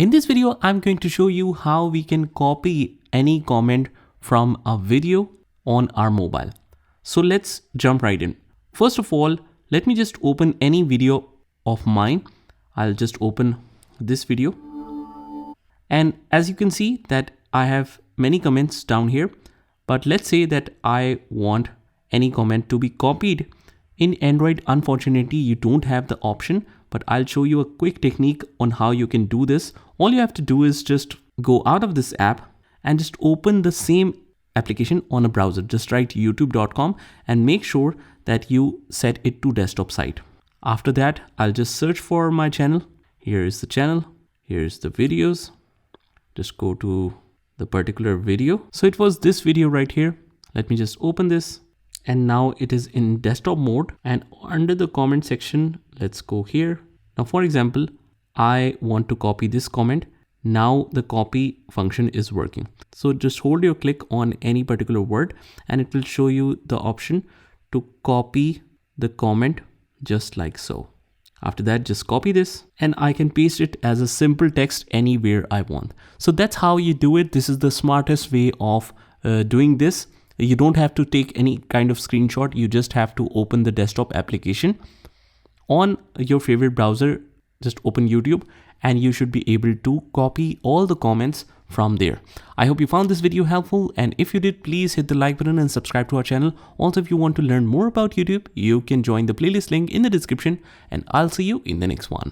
In this video, I'm going to show you how we can copy any comment from a video on our mobile. So let's jump right in. First of all, let me just open any video of mine. I'll just open this video. And as you can see that I have many comments down here, but let's say that I want any comment to be copied. In Android, unfortunately, you don't have the option, but I'll show you a quick technique on how you can do this. All you have to do is just go out of this app and just open the same application on a browser. Just write youtube.com and make sure that you set it to desktop site. After that, I'll just search for my channel. Here is the channel. Here's the videos. Just go to the particular video. So it was this video right here. Let me just open this. And now it is in desktop mode, and under the comment section, let's go here. Now, for example, I want to copy this comment. Now the copy function is working. So just hold your click on any particular word and it will show you the option to copy the comment just like so. After that, just copy this and I can paste it as a simple text anywhere I want. So that's how you do it. This is the smartest way of doing this. You don't have to take any kind of screenshot. You just have to open the desktop application on your favorite browser. Just open YouTube and you should be able to copy all the comments from there. I hope you found this video helpful, and if you did, please hit the like button and subscribe to our channel. Also, if you want to learn more about YouTube, you can join the playlist link in the description, and I'll see you in the next one.